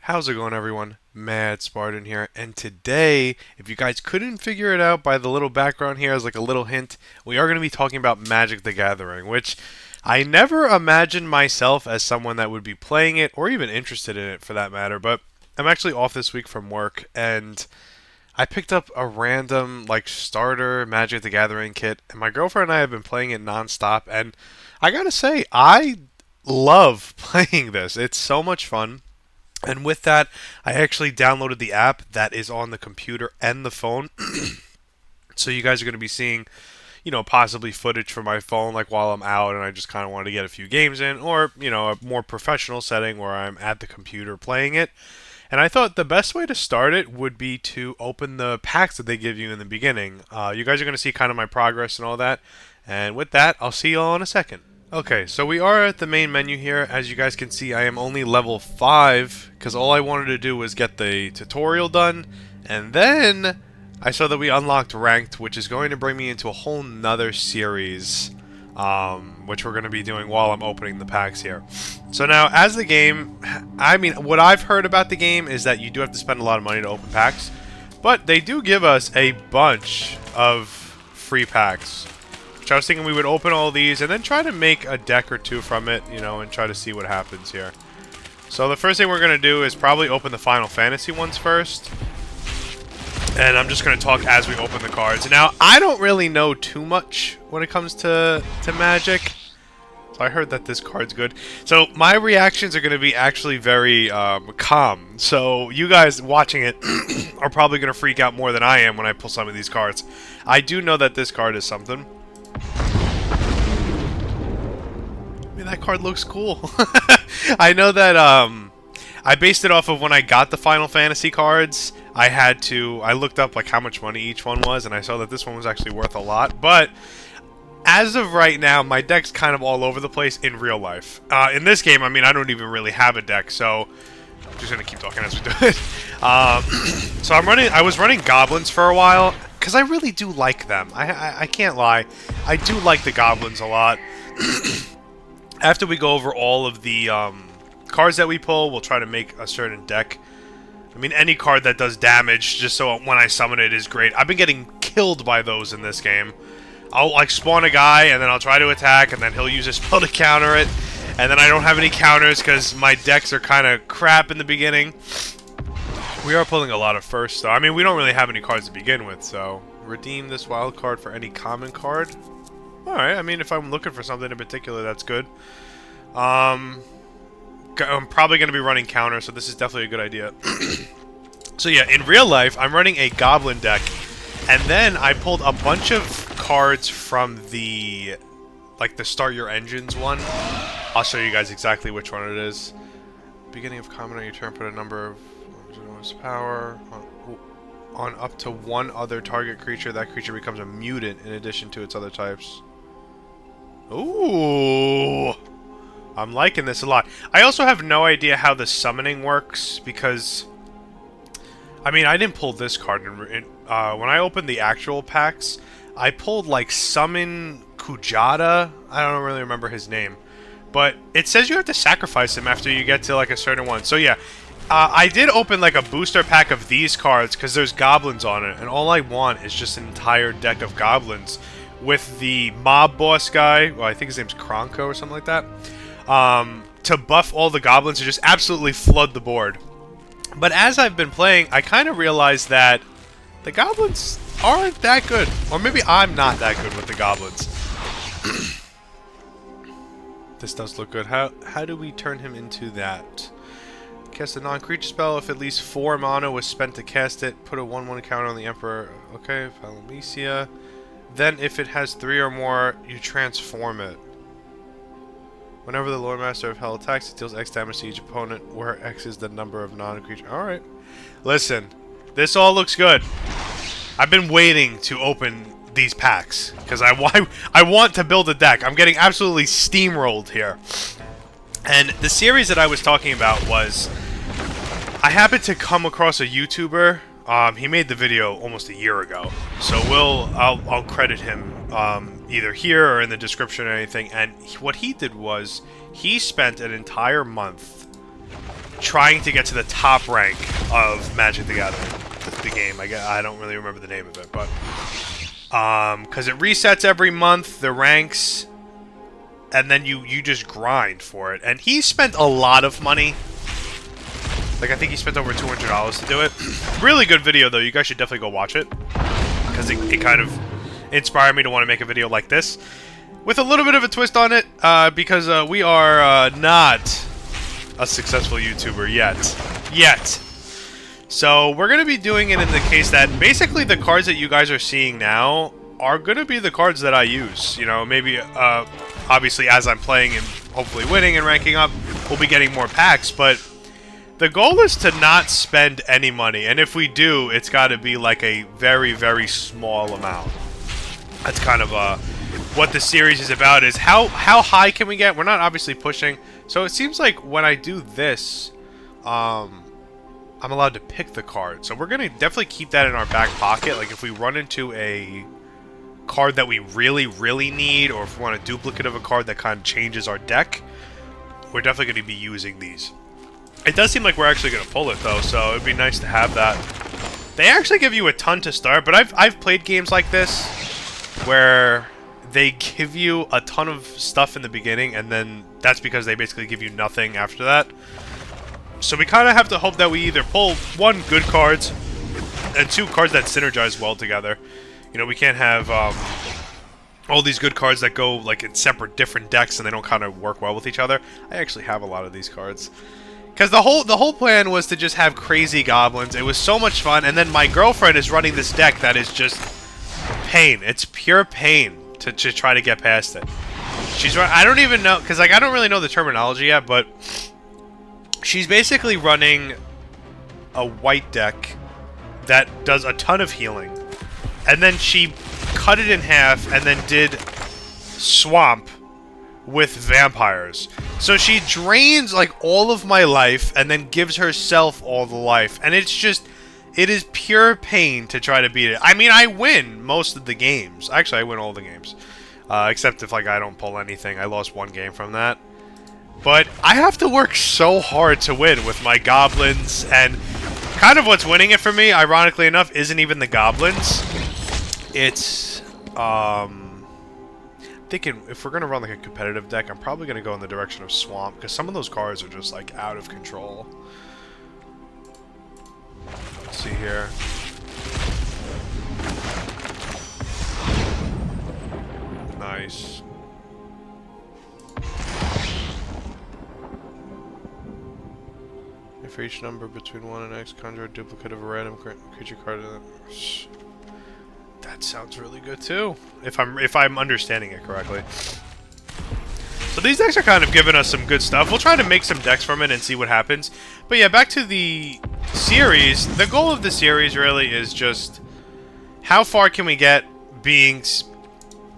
How's it going, everyone? Mad Spartan here, and today, if you guys couldn't figure it out by the little background here as like a little hint, we are going to be talking about Magic the Gathering, which I never imagined myself as someone that would be playing it or even interested in it for that matter, but I'm actually off this week from work, and I picked up a random like starter Magic the Gathering kit, and my girlfriend and I have been playing it nonstop, and I gotta say, I love playing this. It's so much fun. And with that, I actually downloaded the app that is on the computer and the phone. So you guys are going to be seeing, possibly footage from my phone like while I'm out and I just kind of wanted to get a few games in, or, a more professional setting where I'm at the computer playing it. And I thought the best way to start it would be to open the packs that they give you in the beginning. You guys are going to see kind of my progress and all that. And with that, I'll see you all in a second. Okay, so we are at the main menu here. As you guys can see, I am only level 5 because all I wanted to do was get the tutorial done, and then I saw that we unlocked ranked, which is going to bring me into a whole nother series, which we're going to be doing while I'm opening the packs here. So now, as the game, what I've heard about the game is that you do have to spend a lot of money to open packs, but they do give us a bunch of free packs. I was thinking we would open all these and then try to make a deck or two from it, and try to see what happens here. So the first thing we're going to do is probably open the Final Fantasy ones first. And I'm just going to talk as we open the cards. Now, I don't really know too much when it comes to Magic. So I heard that this card's good. So my reactions are going to be actually very calm. So you guys watching it are probably going to freak out more than I am when I pull some of these cards. I do know that this card is something. That card looks cool. I know that I based it off of when I got the Final Fantasy cards. I looked up like how much money each one was, and I saw that this one was actually worth a lot. But as of right now, my deck's kind of all over the place in real life. In this game, I don't even really have a deck, so I'm just gonna keep talking as we do it. So I was running goblins for a while because I really do like them. I can't lie, I do like the goblins a lot. After we go over all of the cards that we pull, we'll try to make a certain deck. Any card that does damage, just so when I summon it, is great. I've been getting killed by those in this game. I'll, spawn a guy, and then I'll try to attack, and then he'll use a spell to counter it. And then I don't have any counters, because my decks are kind of crap in the beginning. We are pulling a lot of first, though. We don't really have any cards to begin with, so... Redeem this wild card for any common card. Alright, if I'm looking for something in particular, that's good. I'm probably going to be running counter, so this is definitely a good idea. So yeah, in real life, I'm running a goblin deck, and then I pulled a bunch of cards from the, the Start Your Engines one. I'll show you guys exactly which one it is. Beginning of common on your turn, put a number of power on up to one other target creature. That creature becomes a mutant in addition to its other types. Ooh, I'm liking this a lot. I also have no idea how the summoning works because, I didn't pull this card. When I opened the actual packs, I pulled, Summon Kujata. I don't really remember his name. But it says you have to sacrifice him after you get to, a certain one. So, yeah. I did open, a booster pack of these cards because there's goblins on it. And all I want is just an entire deck of goblins with the mob boss guy, well, I think his name's Kronko or something like that, to buff all the goblins and just absolutely flood the board. But as I've been playing, I kind of realized that the goblins aren't that good. Or maybe I'm not that good with the goblins. This does look good. How do we turn him into that? Cast a non-creature spell. If at least 4 mana was spent to cast it, put a 1/1 counter on the Emperor. Okay, Palamecia. Then, if it has 3 or more, you transform it. Whenever the Lord Master of Hell attacks, it deals X damage to each opponent, where X is the number of non-creature. Alright. Listen, this all looks good. I've been waiting to open these packs, because I want to build a deck. I'm getting absolutely steamrolled here. And the series that I was talking about was... I happened to come across a YouTuber. He made the video almost a year ago, so I'll credit him either here or in the description or anything. And what he did was he spent an entire month trying to get to the top rank of Magic the Gathering, the game. I don't really remember the name of it, but because it resets every month, the ranks, and then you just grind for it. And he spent a lot of money. Like, I think he spent over $200 to do it. Really good video, though. You guys should definitely go watch it, because it kind of inspired me to want to make a video like this, with a little bit of a twist on it, because we are not a successful YouTuber yet. So we're going to be doing it in the case that basically the cards that you guys are seeing now are going to be the cards that I use. You know, maybe, obviously, as I'm playing and hopefully winning and ranking up, we'll be getting more packs, but the goal is to not spend any money, and if we do, it's got to be like a very, very small amount. That's kind of what the series is about, is how high can we get? We're not obviously pushing, so it seems like when I do this, I'm allowed to pick the card. So we're going to definitely keep that in our back pocket. Like, if we run into a card that we really, really need, or if we want a duplicate of a card that kind of changes our deck, we're definitely going to be using these. It does seem like we're actually going to pull it, though, so it'd be nice to have that. They actually give you a ton to start, but I've played games like this where they give you a ton of stuff in the beginning, and then that's because they basically give you nothing after that. So we kind of have to hope that we either pull, one, good cards, and two, cards that synergize well together. You know, we can't have all these good cards that go like in separate different decks and they don't kind of work well with each other. I actually have a lot of these cards. Because the whole plan was to just have crazy goblins. It was so much fun, and then my girlfriend is running this deck that is just pain. It's pure pain to try to get past it. I don't even know, because like I don't really know the terminology yet, but she's basically running a white deck that does a ton of healing, and then she cut it in half and then did swamp with vampires. So she drains like all of my life and then gives herself all the life, and it's just, it is pure pain to try to beat it. I mean, I win most of the games. Actually, I win all the games, except if like I don't pull anything. I lost one game from that, but I have to work so hard to win with my goblins, and kind of what's winning it for me, ironically enough, isn't even the goblins. It's thinking if we're gonna run like a competitive deck, I'm probably gonna go in the direction of swamp, because some of those cards are just like out of control. Let's see here. Nice. For each number between 1 and X, conjure a duplicate of a random creature card. That sounds really good too, if I'm understanding it correctly. So these decks are kind of giving us some good stuff. We'll try to make some decks from it and see what happens. But yeah, back to the series. The goal of the series really is just how far can we get being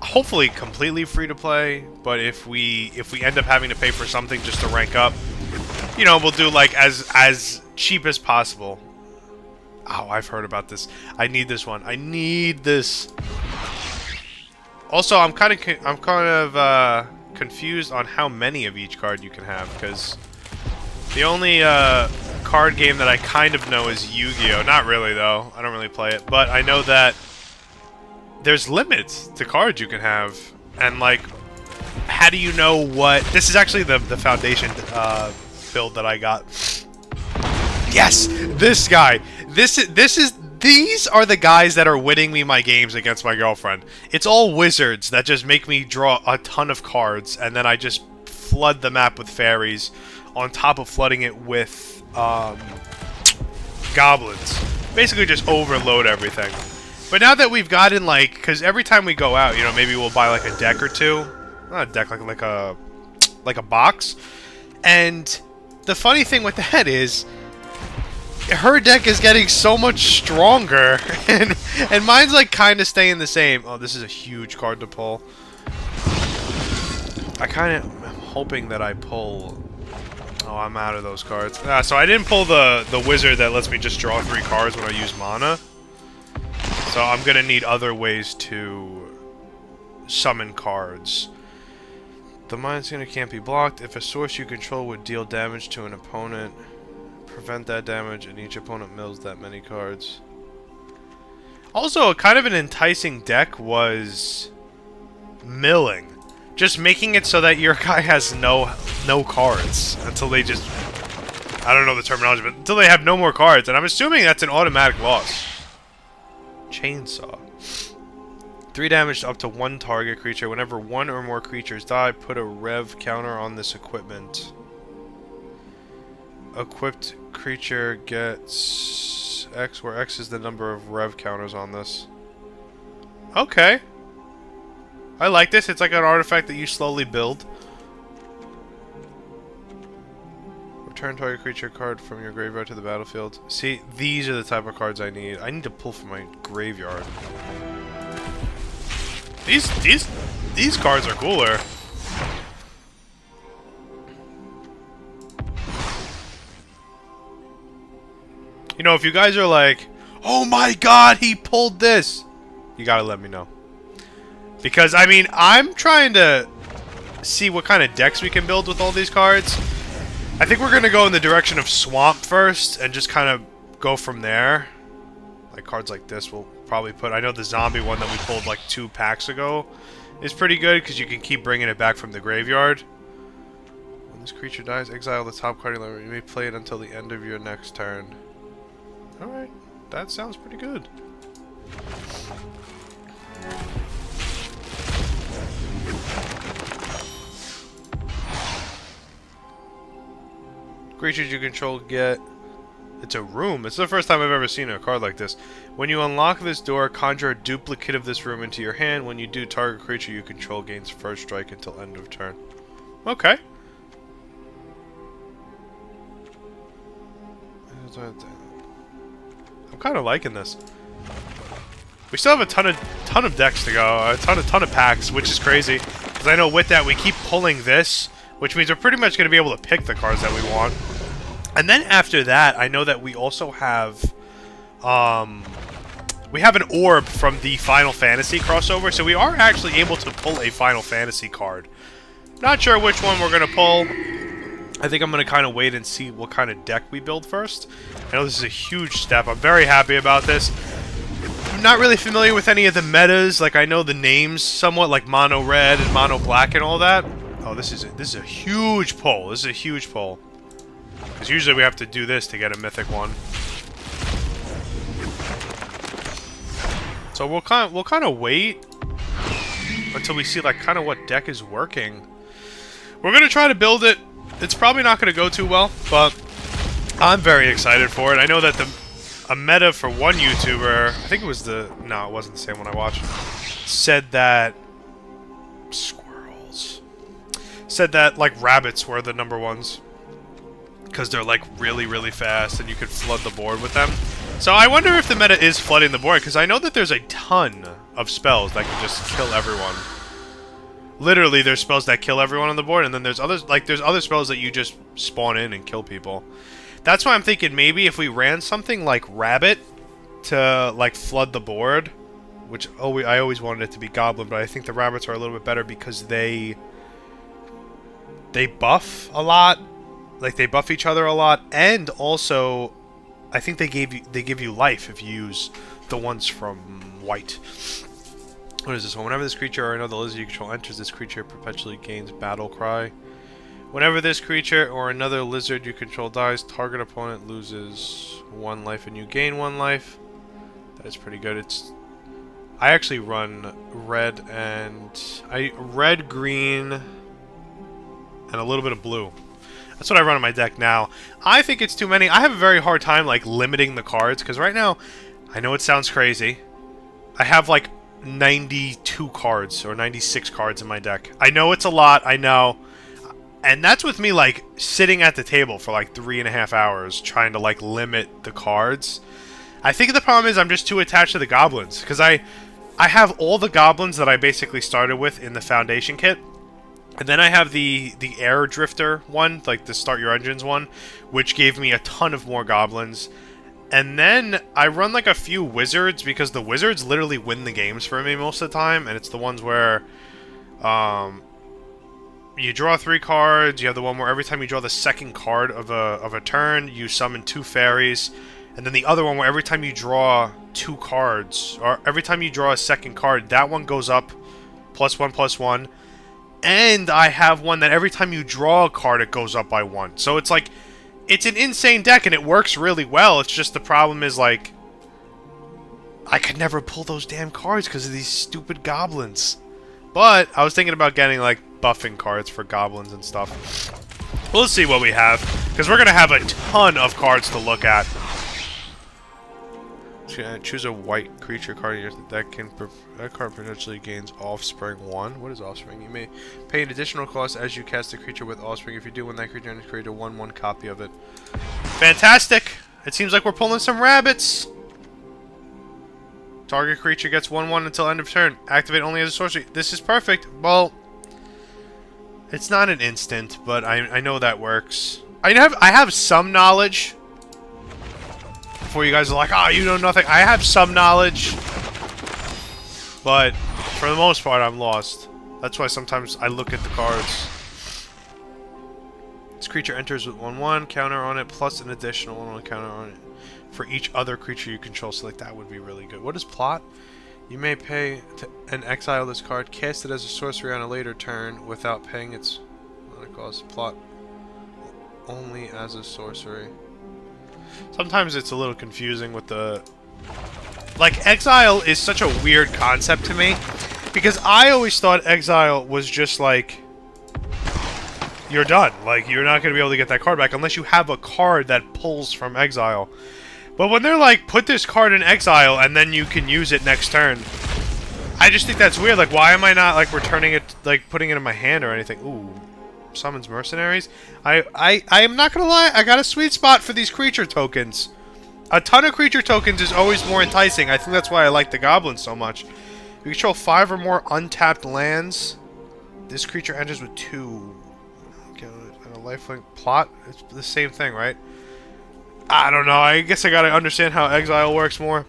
hopefully completely free to play. But if we end up having to pay for something just to rank up, you know, we'll do like as cheap as possible. Oh, I've heard about this. I need this one. I need this. Also, I'm kind of confused on how many of each card you can have, because the only card game that I kind of know is Yu-Gi-Oh! Not really, though. I don't really play it, but I know that there's limits to cards you can have, and like, how do you know what? This is actually the foundation build that I got. Yes, this guy. These are the guys that are winning me my games against my girlfriend. It's all wizards that just make me draw a ton of cards, and then I just flood the map with fairies, on top of flooding it with goblins. Basically, just overload everything. But now that we've gotten like, because every time we go out, you know, maybe we'll buy like a deck or two. Not a deck, like a box. And the funny thing with that is, her deck is getting so much stronger, and mine's like kind of staying the same. Oh, this is a huge card to pull. I kind of am hoping that I pull. Oh, I'm out of those cards. So I didn't pull the wizard that lets me just draw 3 cards when I use mana. So I'm gonna need other ways to summon cards. The Mind Scanner can't be blocked. If a source you control would deal damage to an opponent. Prevent that damage, and each opponent mills that many cards. Also, kind of an enticing deck was milling. Just making it so that your guy has no cards until they just... I don't know the terminology, but until they have no more cards. And I'm assuming that's an automatic loss. Chainsaw. 3 damage up to 1 target creature. Whenever 1 or more creatures die, put a rev counter on this equipment. Equipped creature gets X, where X is the number of rev counters on this. Okay. I like this. It's like an artifact that you slowly build. Return target creature card from your graveyard to the battlefield. See, these are the type of cards I need. I need to pull from my graveyard. These cards are cooler. You know, if you guys are like, oh my god, he pulled this, you gotta let me know. Because, I mean, I'm trying to see what kind of decks we can build with all these cards. I think we're gonna go in the direction of Swamp first, and just kind of go from there. Like, cards like this we'll probably put... I know the zombie one that we pulled like 2 packs ago is pretty good, because you can keep bringing it back from the graveyard. When this creature dies, exile the top card. You may play it until the end of your next turn. Alright, that sounds pretty good. Creatures you control get... It's a room. It's the first time I've ever seen a card like this. When you unlock this door, conjure a duplicate of this room into your hand. When you do, target creature you control gains first strike until end of turn. Okay. I'm kind of liking this. We still have a ton of decks to go, a ton of packs, which is crazy. Because I know with that we keep pulling this, which means we're pretty much going to be able to pick the cards that we want. And then after that, I know that we also have, we have an orb from the Final Fantasy crossover, so we are actually able to pull a Final Fantasy card. Not sure which one we're going to pull. I think I'm going to kind of wait and see what kind of deck we build first. I know this is a huge step. I'm very happy about this. I'm not really familiar with any of the metas. Like, I know the names somewhat, like Mono Red and Mono Black and all that. Oh, this is a huge pull. This is a huge pull. Because usually we have to do this to get a mythic one. So we'll kind of wait until we see like kind of what deck is working. We're gonna try to build it. It's probably not gonna go too well, but I'm very excited for it. I know that a meta for one YouTuber, I think it was no, it wasn't the same one I watched, said that like rabbits were the number ones. Because they're like really fast and you could flood the board with them. So I wonder if the meta is flooding the board, because I know that there's a ton of spells that can just kill everyone. Literally, there's spells that kill everyone on the board, and then there's others, like there's other spells that you just spawn in and kill people. That's why I'm thinking maybe if we ran something like Rabbit to like flood the board, which I always wanted it to be Goblin, but I think the rabbits are a little bit better because they buff a lot. Like, they buff each other a lot, and also, I think they give you life if you use the ones from white. What is this one? Whenever this creature or another lizard you control enters, this creature perpetually gains battle cry. Whenever this creature or another lizard you control dies, target opponent loses 1 life and you gain 1 life. That is pretty good. I actually run red, green, and a little bit of blue. That's what I run on my deck now. I think it's too many. I have a very hard time, like, limiting the cards, because right now, I know it sounds crazy, I have, like, 92 cards, or 96 cards in my deck. I know it's a lot, I know. And that's with me, like, sitting at the table for, like, 3.5 hours, trying to, like, limit the cards. I think the problem is I'm just too attached to the goblins, because I have all the goblins that I basically started with in the foundation kit. And then I have the Air Drifter one, like the Start Your Engines one, which gave me a ton of more goblins. And then I run like a few wizards, because the wizards literally win the games for me most of the time, and it's the ones where you draw 3 cards. You have the one where every time you draw the second card of a turn, you summon 2 fairies. And then the other one where every time you draw 2 cards, or every time you draw a second card, that one goes up +1/+1. And I have one that every time you draw a card, it goes up by 1. So it's like, it's an insane deck, and it works really well. It's just the problem is, like, I could never pull those damn cards because of these stupid goblins. But I was thinking about getting, like, buffing cards for goblins and stuff. We'll see what we have, because we're going to have a ton of cards to look at. Choose a white creature card in your deck. That card potentially gains Offspring 1. What is Offspring? You may pay an additional cost as you cast a creature with Offspring. If you do, when that creature enters, create a 1/1 copy of it. Fantastic! It seems like we're pulling some rabbits. Target creature gets 1/1 until end of turn. Activate only as a sorcery. This is perfect. Well, it's not an instant, but I know that works. I have some knowledge. Before you guys are like, oh, you know nothing. I have some knowledge, but for the most part, I'm lost. That's why sometimes I look at the cards. This creature enters with 1/1, counter on it, plus an additional 1/1 counter on it for each other creature you control. So, like, that would be really good. What is plot? You may pay and exile this card, cast it as a sorcery on a later turn without paying its cost. Plot only as a sorcery. Sometimes it's a little confusing with the... Like, exile is such a weird concept to me, because I always thought exile was just like, you're done. Like, you're not going to be able to get that card back unless you have a card that pulls from exile. But when they're like, put this card in exile and then you can use it next turn, I just think that's weird. Like, why am I not, like, returning it, like, putting it in my hand or anything? Ooh. Summons mercenaries. I am not gonna lie, I got a sweet spot for these creature tokens. A ton of creature tokens is always more enticing. I think that's why I like the goblins so much. You control 5 or more untapped lands. This creature enters with 2. Okay, and a lifelink. Plot? It's the same thing, right? I don't know. I guess I gotta understand how exile works more.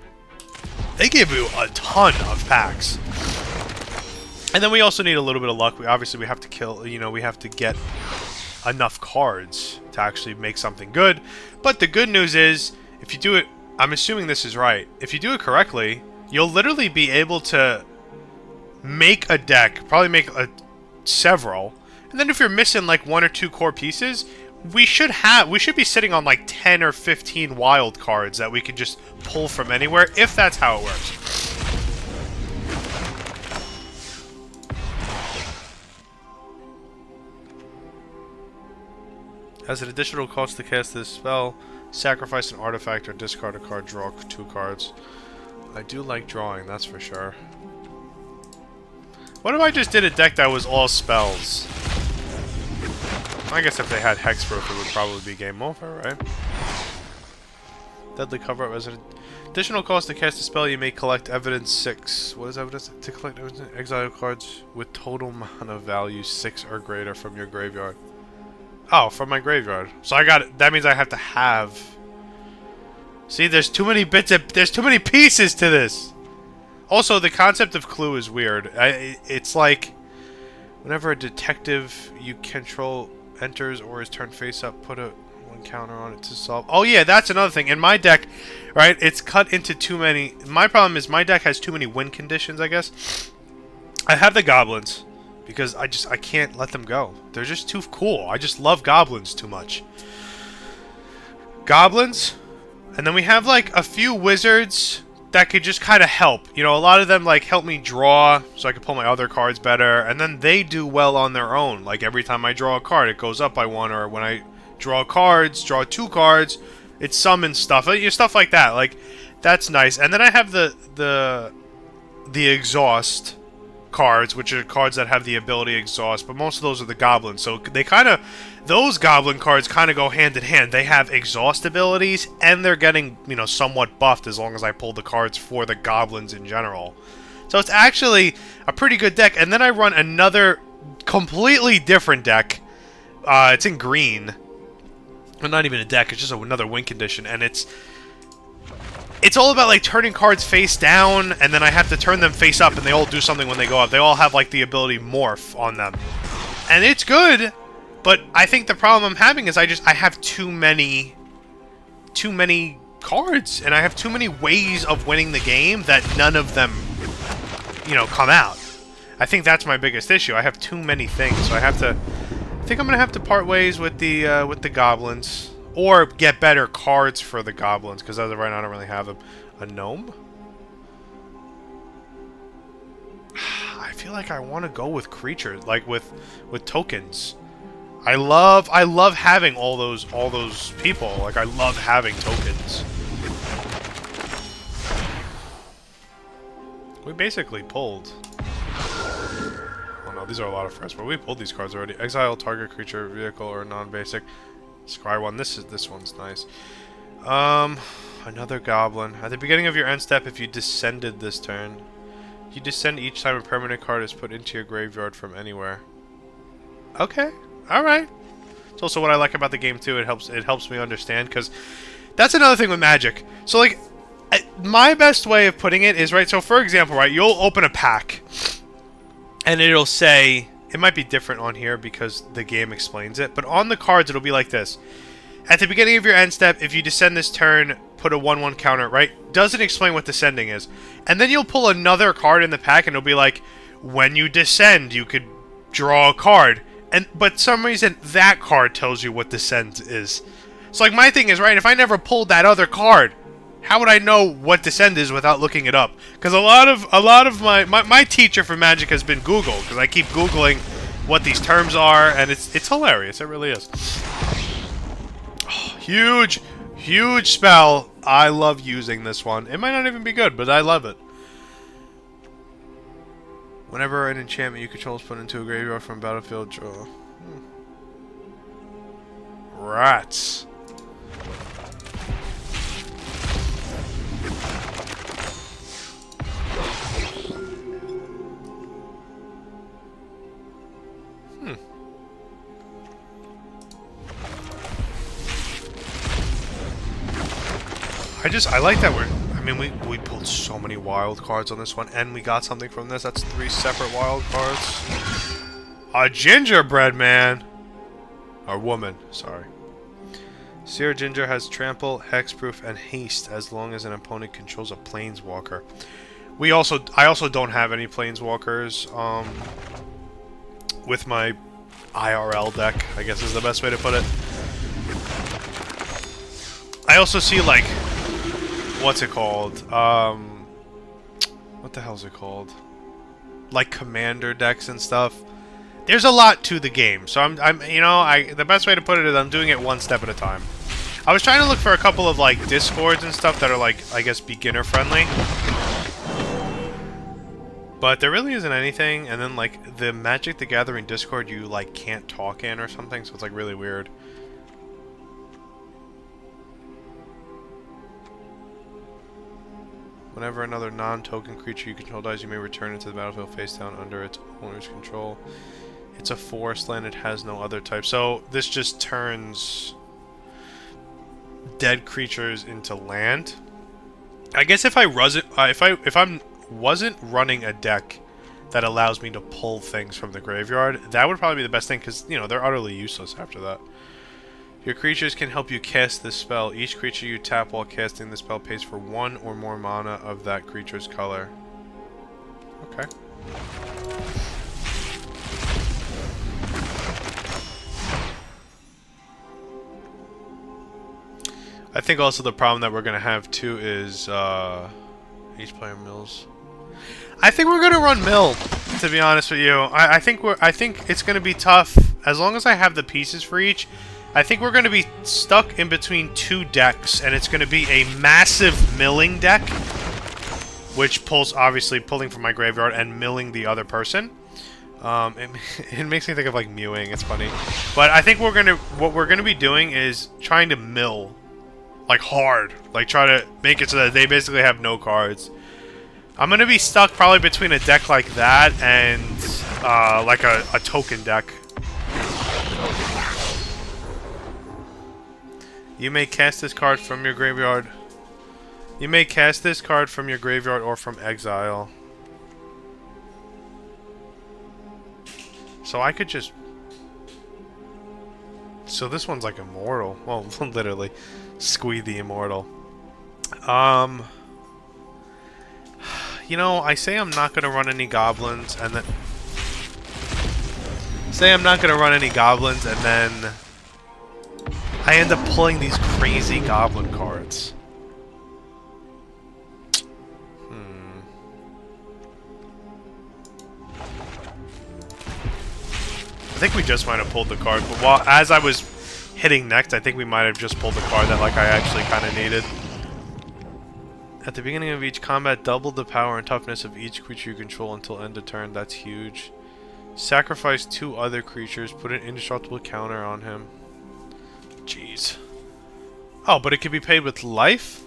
They give you a ton of packs. And then we also need a little bit of luck. We obviously have to kill, you know, we have to get enough cards to actually make something good. But the good news is, if you do it, I'm assuming this is right. If you do it correctly, you'll literally be able to make a deck, probably make several. And then if you're missing like 1 or 2 core pieces, we should be sitting on like 10 or 15 wild cards that we can just pull from anywhere, if that's how it works. As an additional cost to cast this spell, sacrifice an artifact or discard a card, draw 2 cards. I do like drawing, that's for sure. What if I just did a deck that was all spells? I guess if they had Hexproof, it would probably be game over, right? Deadly cover-up. As an additional cost to cast a spell, you may collect evidence 6. What is evidence? To collect evidence, exile cards with total mana value 6 or greater from your graveyard. Oh, from my graveyard. So I got it. That means I have to have... See, there's too many there's too many pieces to this. Also, the concept of clue is weird. It's like, whenever a detective you control enters or is turned face up, put a 1 counter on it to solve. Oh yeah, that's another thing. In my deck, right, it's cut into too many... My problem is my deck has too many win conditions, I guess. I have the goblins. Because I can't let them go. They're just too cool. I just love goblins too much. Goblins. And then we have like a few wizards that could just kind of help. You know, a lot of them like help me draw so I can pull my other cards better. And then they do well on their own. Like every time I draw a card, it goes up by 1. Or when I draw cards, draw 2 cards, it summons stuff. Stuff like that. Like, that's nice. And then I have the exhaust cards, which are cards that have the ability exhaust, but most of those are the goblins, so they those goblin cards kind of go hand in hand. They have exhaust abilities, and they're getting, you know, somewhat buffed as long as I pull the cards for the goblins in general. So it's actually a pretty good deck. And then I run another completely different deck. It's in green. Well, not even a deck, it's just another win condition, and it's all about, like, turning cards face down, and then I have to turn them face up, and they all do something when they go up. They all have, like, the ability Morph on them. And it's good, but I think the problem I'm having is I have too many cards, and I have too many ways of winning the game that none of them, you know, come out. I think that's my biggest issue. I have too many things, so I think I'm gonna have to part ways with the goblins, or get better cards for the goblins, because as of right now I don't really have them. A gnome? I feel like I want to go with creatures, like with tokens. I love having all those people. Like, I love having tokens. We basically pulled. Oh no, these are a lot of firsts, but we pulled these cards already. Exile target creature, vehicle, or non-basic. Scry one. This one's nice. Another goblin. At the beginning of your end step, if you descended this turn, you descend each time a permanent card is put into your graveyard from anywhere. Okay. Alright. It's also what I like about the game too. It helps me understand, because that's another thing with Magic. So, like, my best way of putting it is, right, so for example, right, you'll open a pack and it'll say, it might be different on here because the game explains it, but on the cards it'll be like this. At the beginning of your end step, if you descend this turn, put a 1/1 counter, right? Doesn't explain what descending is. And then you'll pull another card in the pack and it'll be like, when you descend, you could draw a card. But some reason that card tells you what descend is. So, like, my thing is, right, if I never pulled that other card, how would I know what descend is without looking it up? Because a lot of my teacher for Magic has been Google, because I keep Googling what these terms are, and it's hilarious. It really is. Oh, huge spell. I love using this one. It might not even be good, but I love it. Whenever an enchantment you control is put into a graveyard from battlefield, draw. Rats. I like that we pulled so many wild cards on this one, and we got something from this. That's 3 separate wild cards. A gingerbread man. Or woman, sorry. Seer Ginger has trample, hexproof, and haste as long as an opponent controls a planeswalker. I also don't have any planeswalkers with my IRL deck, I guess is the best way to put it. I also see, like, what's it called? What the hell's it called? Like commander decks and stuff. There's a lot to the game, so the best way to put it is I'm doing it one step at a time. I was trying to look for a couple of, like, discords and stuff that are, like, I guess beginner friendly. But there really isn't anything, and then, like, the Magic the Gathering Discord you, like, can't talk in or something, so it's, like, really weird. Whenever another non-token creature you control dies, you may return it to the battlefield face down under its owner's control. It's a forest land, it has no other type. So this just turns dead creatures into land. I guess if I wasn't running a deck that allows me to pull things from the graveyard, that would probably be the best thing, because, you know, they're utterly useless after that. Your creatures can help you cast this spell. Each creature you tap while casting the spell pays for 1 or more mana of that creature's color. Okay. I think also the problem that we're going to have too is each player mills. I think we're going to run mill, to be honest with you. I think it's going to be tough as long as I have the pieces for each. I think we're going to be stuck in between 2 decks, and it's going to be a massive milling deck, which pulls, obviously, pulling from my graveyard and milling the other person. It makes me think of, like, mewing. It's funny. But I think what we're going to be doing is trying to mill, like, hard. Like, try to make it so that they basically have no cards. I'm going to be stuck probably between a deck like that and, like, a token deck. You may cast this card from your graveyard. You may cast this card from your graveyard or from exile. So I could just So this one's like immortal. Well, literally. Squee the immortal. Um... You know, I say I'm not going to run any goblins, and then... Say I'm not going to run any goblins, and then... I end up pulling these crazy goblin cards. I think we just might have pulled the card, but while as I was hitting next, I think we might have just pulled the card that like I actually kind of needed. At the beginning of each combat, double the power and toughness of each creature you control until end of turn. That's huge. Sacrifice 2 other creatures. Put an indestructible counter on him. Jeez. Oh, but it can be paid with life?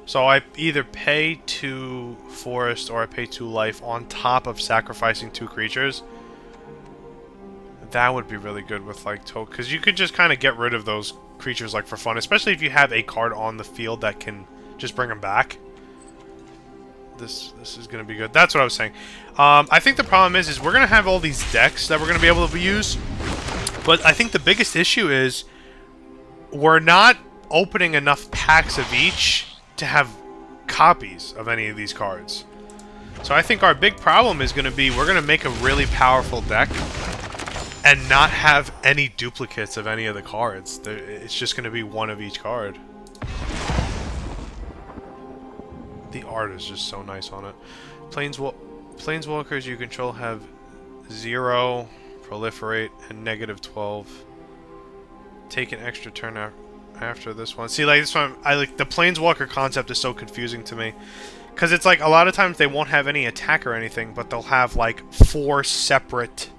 So I either pay 2 forest or I pay 2 life on top of sacrificing 2 creatures. That would be really good with like token, because you could just kind of get rid of those creatures like for fun, especially if you have a card on the field that can just bring them back. This is going to be good. That's what I was saying. I think the problem is we're going to have all these decks that we're going to be able to use, but I think the biggest issue is we're not opening enough packs of each to have copies of any of these cards. So I think our big problem is going to be we're going to make a really powerful deck and not have any duplicates of any of the cards. It's just going to be one of each card. The art is just so nice on it. Planeswalkers you control have 0, proliferate, and -12. Take an extra turn after this one. See, like this one, I like the Planeswalker concept is so confusing to me. Because it's like a lot of times they won't have any attack or anything, but they'll have like 4 separate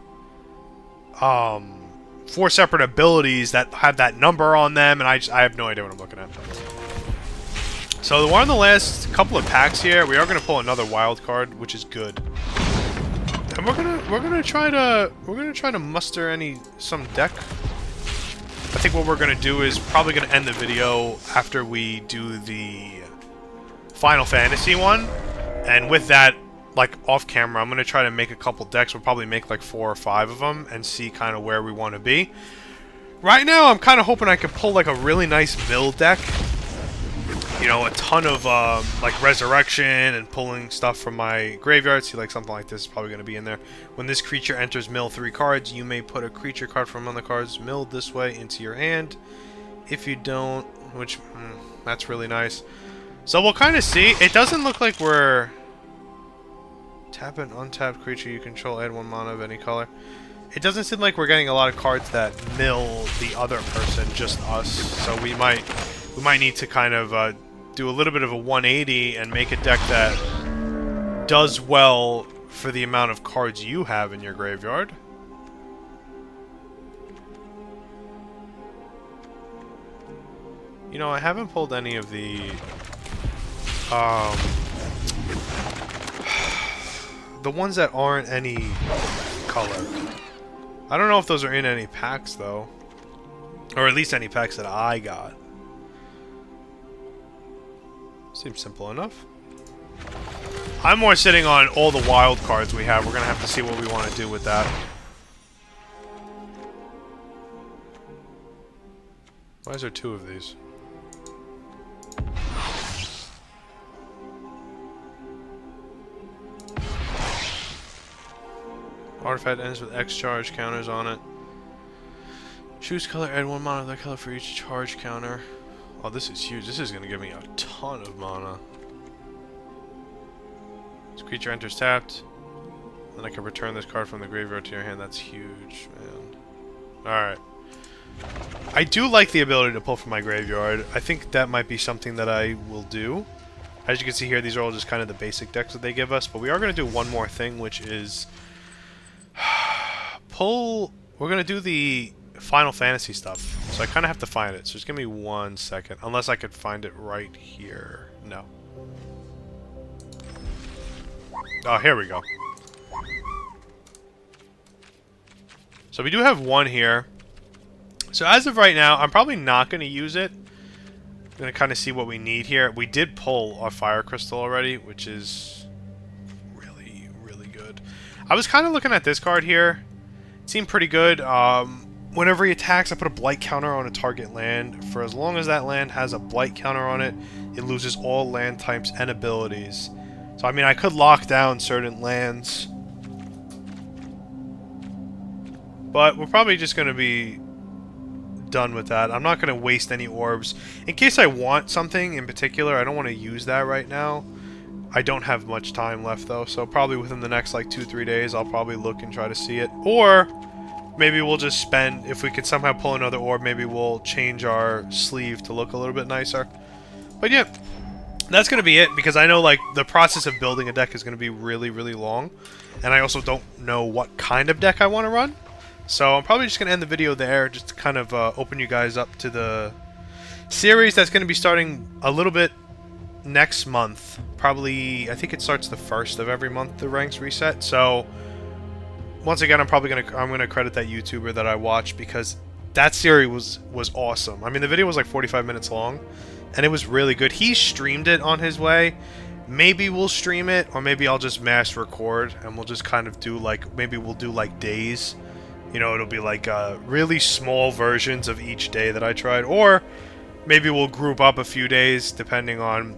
abilities that have that number on them, and I have no idea what I'm looking at. So we're on the last couple of packs here. We are going to pull another wild card, which is good, and we're gonna try to muster some deck. I think what we're gonna do is probably gonna end the video after we do the Final Fantasy one, and with that, like off camera, I'm gonna try to make a couple decks. We'll probably make like 4 or 5 of them and see kind of where we want to be. Right now, I'm kind of hoping I can pull like a really nice mill deck. You know, a ton of like resurrection and pulling stuff from my graveyard. See, like something like this is probably going to be in there. When this creature enters mill 3 cards, you may put a creature card from one of the cards milled this way into your hand. If you don't, which that's really nice. So we'll kind of see. It doesn't look like we're tap an untapped creature you control, add 1 mana of any color. It doesn't seem like we're getting a lot of cards that mill the other person, just us. So we might need to kind of do a little bit of a 180 and make a deck that does well for the amount of cards you have in your graveyard. You know, I haven't pulled any of the ones that aren't any color. I don't know if those are in any packs though, or at least any packs that I got. Seems simple enough. I'm more sitting on all the wild cards we have. We're gonna have to see what we want to do with that. Why is there 2 of these? Artifact ends with X charge counters on it. Choose color, add 1 mana of that color for each charge counter. Oh, this is huge. This is going to give me a ton of mana. This creature enters tapped. Then I can return this card from the graveyard to your hand. That's huge, man. Alright. I do like the ability to pull from my graveyard. I think that might be something that I will do. As you can see here, these are all just kind of the basic decks that they give us. But we are going to do one more thing, which is pull... We're going to do the Final Fantasy stuff. So I kind of have to find it. So just give me 1 second. Unless I could find it right here. No. Oh, here we go. So we do have one here. So as of right now, I'm probably not going to use it. I'm going to kind of see what we need here. We did pull our Fire Crystal already, which is really, really good. I was kind of looking at this card here. It seemed pretty good. Whenever he attacks, I put a blight counter on a target land. For as long as that land has a blight counter on it, it loses all land types and abilities. So, I mean, I could lock down certain lands. But we're probably just going to be done with that. I'm not going to waste any orbs. In case I want something in particular, I don't want to use that right now. I don't have much time left, though. So, probably within the next, like, 2-3 days, I'll probably look and try to see it. Or maybe we'll just spend, if we can somehow pull another orb, maybe we'll change our sleeve to look a little bit nicer. But yeah, that's going to be it, because I know, like, the process of building a deck is going to be really, really long. And I also don't know what kind of deck I want to run. So I'm probably just going to end the video there, just to kind of open you guys up to the series that's going to be starting a little bit next month. Probably, I think it starts the 1st of every month, the ranks reset. So once again, I'm gonna credit that YouTuber that I watched, because that series was awesome. I mean, the video was like 45 minutes long, and it was really good. He streamed it on his way. Maybe we'll stream it, or maybe I'll just mass record, and we'll just kind of do like, maybe we'll do like days. You know, it'll be like really small versions of each day that I tried, or maybe we'll group up a few days depending on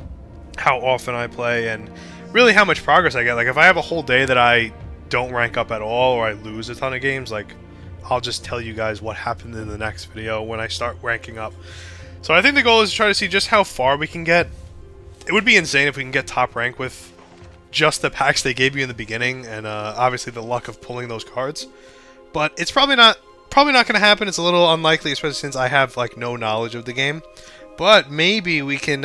how often I play and really how much progress I get. Like, if I have a whole day that I don't rank up at all, or I lose a ton of games, like, I'll just tell you guys what happened in the next video when I start ranking up. So I think the goal is to try to see just how far we can get. It would be insane if we can get top rank with just the packs they gave you in the beginning, and obviously the luck of pulling those cards. But it's probably not going to happen. It's a little unlikely, especially since I have like no knowledge of the game. But maybe we can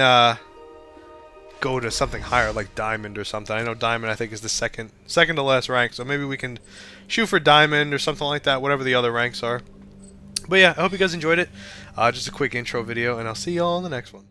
go to something higher, like Diamond or something. I know Diamond, I think, is the second to last rank, so maybe we can shoot for Diamond or something like that, whatever the other ranks are. But yeah, I hope you guys enjoyed it. Just a quick intro video, and I'll see y'all in the next one.